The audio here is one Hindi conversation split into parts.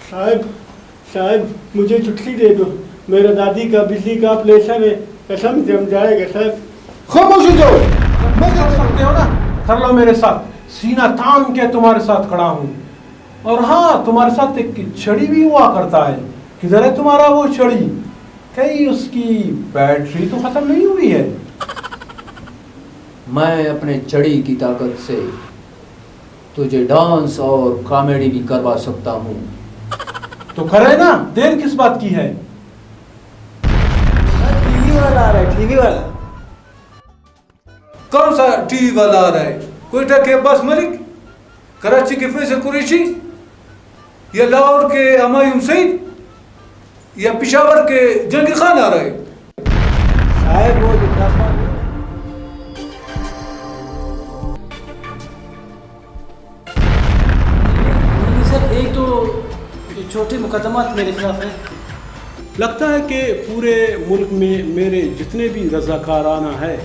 साहब साहब मुझे छुट्टी दे दो, मेरा दादी का बिजली का ऑपरेशन है, कसम जम जाएगा साहब। खामोश हो जाओ, मैं कर सकते हो ना, कर लो मेरे साथ, सीना तान के तुम्हारे साथ खड़ा हूँ। और हाँ, तुम्हारे साथ एक छड़ी भी हुआ करता है। किधर है तुम्हारा वो छड़ी? कहीं उसकी बैटरी तो खत्म नहीं हुई है? मैं अपने छड़ी की ताकत से तुझे डांस और कॉमेडी भी करवा सकता हूँ। तो करे ना, देर किस बात की है? टीवी वाला आ रहा है, टीवी वाला। कौन सा टीवी वाला आ रहा है? कोयटा के अब्बास मलिक, कराची के फैसल कुरैशी, या लाहौर के हुमायूं सईद, या पेशावर के जंगी खान आ रहे? साहब वो दिखाता सर, एक तो छोटे मुकदमात मेरे खिलाफ है। लगता है कि पूरे मुल्क में मेरे जितने भी रजाकाराना है,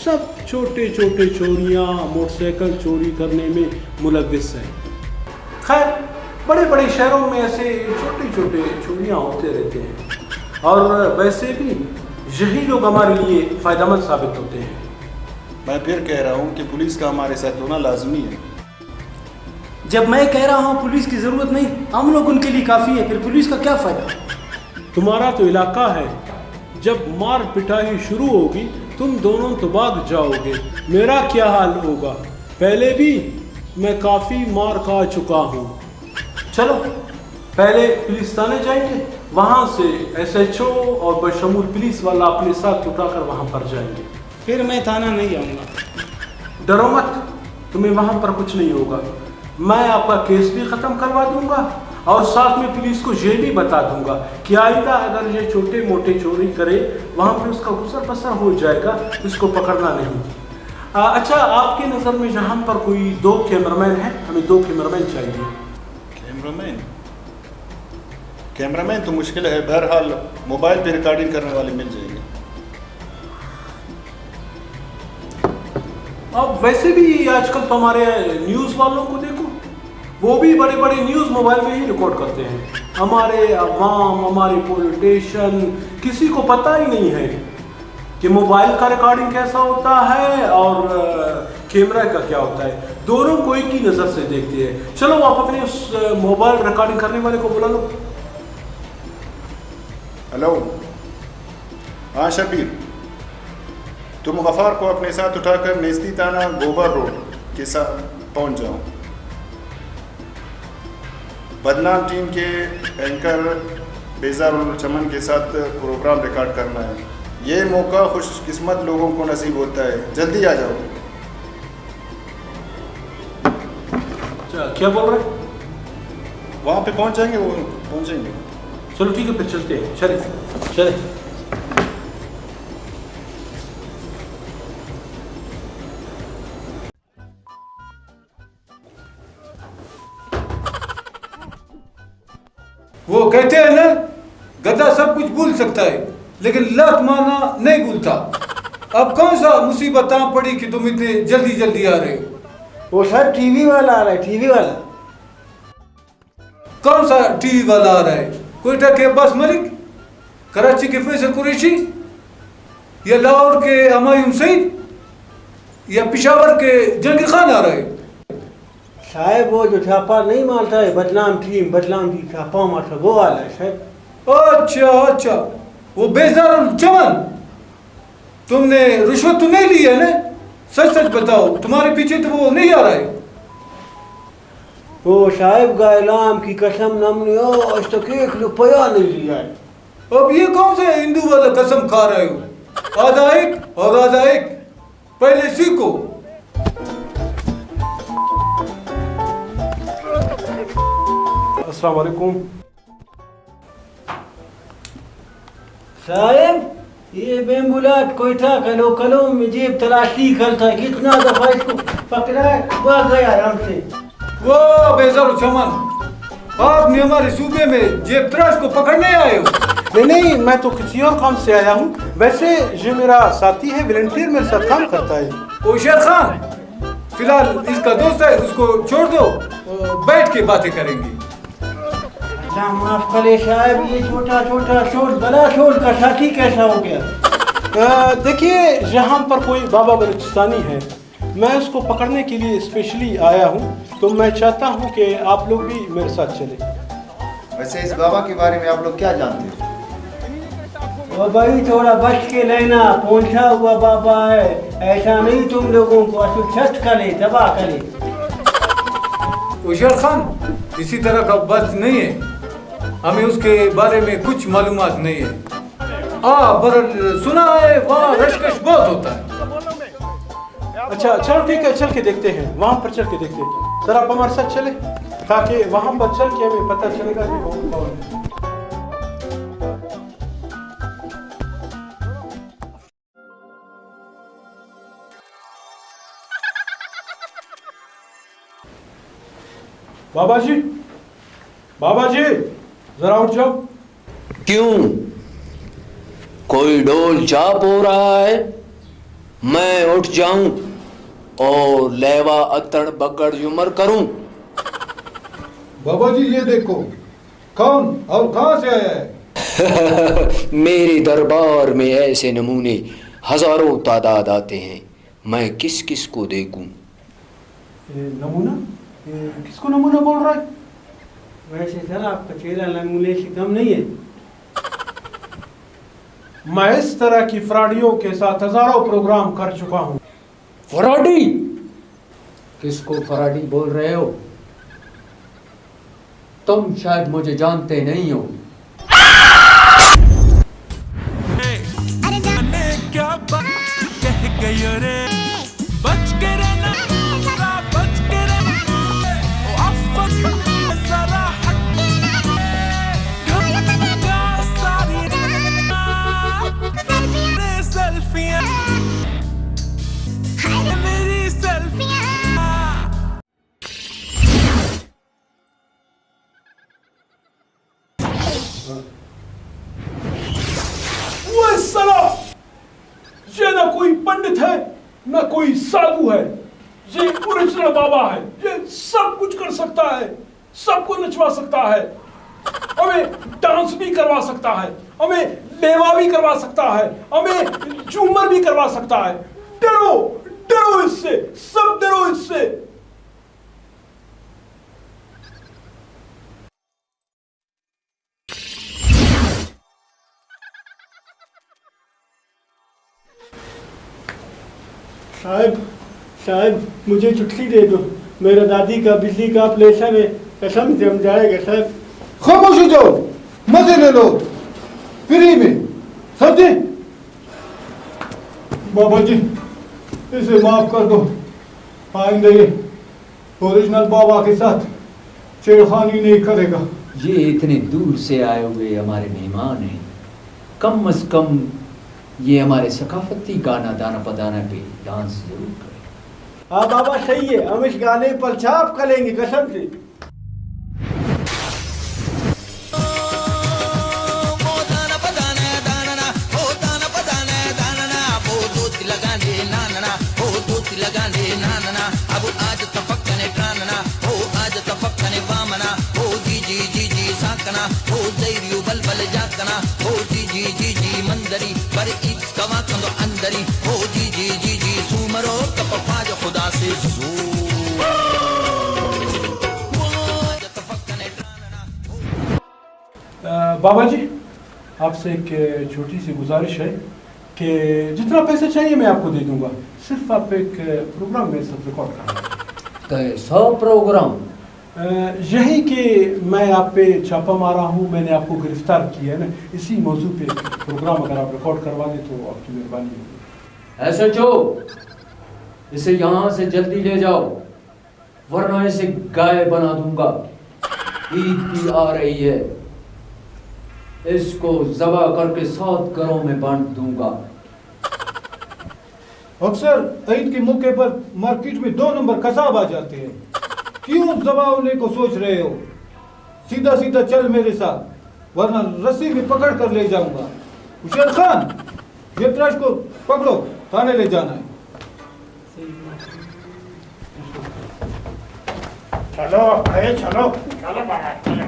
सब छोटे छोटे चोरियां, मोटरसाइकिल चोरी करने में मुलव्विस हैं। खैर, बड़े बड़े शहरों में ऐसे छोटे छोटे चोरियां होते रहते हैं, और वैसे भी यही लोग हमारे लिए फ़ायदेमंद साबित होते हैं। मैं फिर कह रहा हूँ कि पुलिस का हमारे साथ होना लाजमी है। जब मैं कह रहा हूँ पुलिस की ज़रूरत नहीं, हम लोग उनके लिए काफ़ी है, फिर पुलिस का क्या फ़ायदा? तुम्हारा तो इलाका है, जब मार पिटाई शुरू होगी तुम दोनों तो भाग जाओगे। मेरा क्या हाल होगा? पहले भी मैं काफ़ी मार खा चुका हूँ। चलो पहले पुलिस थाने जाएंगे, वहाँ से SHO और बशमूल पुलिस वाला अपने साथ उठाकर वहाँ पर जाएंगे। फिर मैं थाना नहीं आऊँगा। डरो मत, तुम्हें वहाँ पर कुछ नहीं होगा। मैं आपका केस भी ख़त्म करवा दूंगा और साथ में पुलिस को ये भी बता दूंगा कि आइंदा अगर ये छोटे मोटे चोरी करे, वहाँ पे उसका गुजर बसर हो जाएगा, इसको पकड़ना नहीं। अच्छा, आपकी नज़र में यहाँ पर कोई 2 कैमरामैन हैं? हमें 2 कैमरामैन चाहिए। कैमरामैन तो मुश्किल है, बहरहाल मोबाइल पे रिकॉर्डिंग करने वाले मिल जाएंगे। अब वैसे भी आजकल तो हमारे न्यूज़ वालों को देखो, वो भी बड़े बड़े न्यूज़ मोबाइल में ही रिकॉर्ड करते हैं। हमारे अवाम, हमारे पॉलिटिशियन, किसी को पता ही नहीं है कि मोबाइल का रिकॉर्डिंग कैसा होता है और कैमरा का क्या होता है। दोनों को एक ही नज़र से देखते हैं। चलो आप अपने उस मोबाइल रिकॉर्डिंग करने वाले को बुला लो। हेलो, हाँ शबीर, तुम गफ़ार को अपने साथ उठाकर नेस्ती थाना गोबर रोड के साथ पहुंच जाओ। बदनाम टीम के एंकर बेज़ारुल चमन के साथ प्रोग्राम रिकॉर्ड करना है। ये मौका खुशकिस्मत लोगों को नसीब होता है, जल्दी आ जाओ। क्या बोल रहे हैं? वहाँ पे पहुँच जाएंगे, वो पहुँचेंगे। चलो ठीक है, फिर चलते हैं। चले चले। वो कहते हैं ना, गधा सब कुछ भूल सकता है लेकिन लात मारना नहीं भूलता। अब कौन सा मुसीबत आ पड़ी कि तुम इतने जल्दी जल्दी आ रहे हो? वो सर टीवी वाला आ रहा है, टीवी वाला। कौन सा टीवी वाला आ रहा है? कोयटा के अब्बास मलिक, कराची के फैसल कुरैशी, या लाहौर के हुमायूं सईद, या पेशावर के जंगी खान आ रहे? साहब वो जो छापा नहीं मारता है, बदनाम टीम छापा मारता, वो वाला है साहब। अच्छा अच्छा, वो बेज़ारुल चमन, तुमने रिश्वत तो नहीं ली है ना? सच सच बताओ, तुम्हारे पीछे तो वो नहीं आ रहा है? वो साहब गायलाम की कसम, हमने आज तक 1 रुपया नहीं लिया है। अब ये कौन सा हिंदू वाला कसम खा रहे हो? आधा एक और आधा एक, पहले सीखो। अस्सलाम वालेकुम। साहब ये बेम्बुलाट कोयटा का लोकलों में जेब तलाशी करता है, कितना दफा इसको पकड़ा है, भाग गया आराम से। वो बेज़ारुल चमन, आपने हमारे सूबे में जेब तराश को पकड़ने आए हो? नहीं, मैं तो किसी और काम से आया हूँ। वैसे ये मेरा साथी है, वॉलंटियर मेरे साथ काम करता है। ओ शेर खान, फिलहाल इसका दोस्त है, उसको छोड़ दो, बैठ के बातें करेंगे। माफ करे साहब, ये छोटा छोटा शोर बड़ा शोर का साथी कैसा हो गया? देखिए, यहाँ पर कोई बाबा बलूचिस्तानी है, मैं उसको पकड़ने के लिए स्पेशली आया हूँ, तो मैं चाहता हूँ कि आप लोग भी मेरे साथ चले। वैसे इस बाबा के बारे में आप लोग क्या जानते हो? और भाई थोड़ा बच के लेना, पहुंचा हुआ बाबा है, ऐसा नहीं तुम लोगों को असुच्छत करे, तबाह करे। होशियार खान इसी तरह का बात नहीं है, हमें उसके बारे में कुछ मालूमात नहीं है। पर सुना है वहाँ रशकश बहुत होता है। अच्छा चलो ठीक है, चल के देखते हैं, वहाँ पर चल के देखते हैं। सर आप हमारे साथ चले, ताकि वहाँ पर चल के हमें पता चलेगा कि वो कौन है। बाबा जी, बाबा जी, जरा उठ जाओ। क्यों, कोई डोल चाप हो रहा है? मैं उठ जाऊं और लेवा अतड़ बगड़ जुमर करूं? बाबा जी ये देखो, कौन और कहां से आया है? मेरे दरबार में ऐसे नमूने हजारों तादाद आते हैं, मैं किस किस को देखूं? नमूना? किसको नमूना बोल रहा है? वैसे सर आपका चेहरा नमूने से कम नहीं है। मैं इस तरह की फ्रॉडियों के साथ हजारों प्रोग्राम कर चुका हूँ। फराडी? किसको फराडी बोल रहे हो? तुम शायद मुझे जानते नहीं हो। क्या कह गई रे, बच के रहना, बच के रहना, ओ अफक जरा सारी सेल्फियां, मेरी सेल्फियां। वो साला, ये ना कोई पंडित है ना कोई साधु है, ये ओरिजिनल बाबा है। ये सब कुछ कर सकता है, सबको नचवा सकता है, हमें डांस भी करवा सकता है, हमें लेवा भी करवा सकता है, हमें झूमर भी करवा सकता है। डरो डरो इससे, सब डरो इससे। साहब साहब मुझे छुट्टी दे दो, मेरा दादी का बिजली का ऑपरेशन है, कसम से हम जाएगा साहब। खामोश हो जाओ, मजे ले लो फ्री में, समझे? बाबा जी इसे माफ कर दो, आइंदा ये ओरिजिनल बाबा के साथ छेड़खानी नहीं करेगा। ये इतने दूर से आए हुए हमारे मेहमान हैं, कम से कम ये हमारे सकाफती गाना दाना पदाना पे डांस जरूर करें। हाँ बाबा सही है, हम इस गाने पर छाप करेंगे कसम से। अब आज तफक्कने ट्रानना, हो आज तफक्कने वामना, हो जी जी जी जी साकना, हो दैर्यु बलबल जाकना, हो जी जी जी जी मंदरी पर इच कवा कंदो अंदरी, हो जी जी जी जी सुमरो कपफाज खुदा से बाबा जी आपसे एक छोटी सी गुजारिश है कि जितना पैसा चाहिए मैं आपको दे दूंगा, सिर्फ आप एक प्रोग्राम मेरे साथ रिकॉर्ड करना। 100 प्रोग्राम? यही कि मैं आप पे छापा मारा हूँ, मैंने आपको गिरफ्तार किया है ना, इसी मौजू पे प्रोग्राम अगर आप रिकॉर्ड करवा दें तो आपकी मेहरबानी होगी। SHO इसे यहाँ से जल्दी ले जाओ, वरना इसे गाय बना दूंगा। ईद भी आ रही है, इसको ज़बह करके 7 घरों में बांट दूंगा। अक्सर ईद के मौके पर मार्केट में 2 नंबर कसाब आ जाते हैं, क्यों ज़बह होने को सोच रहे हो? सीधा सीधा चल मेरे साथ, वरना रस्सी में पकड़ कर ले जाऊंगा। हुसैन खान, ये त्राश को पकड़ो, थाने ले जाना है। चलो अरे चलो चलो बाबा चलो।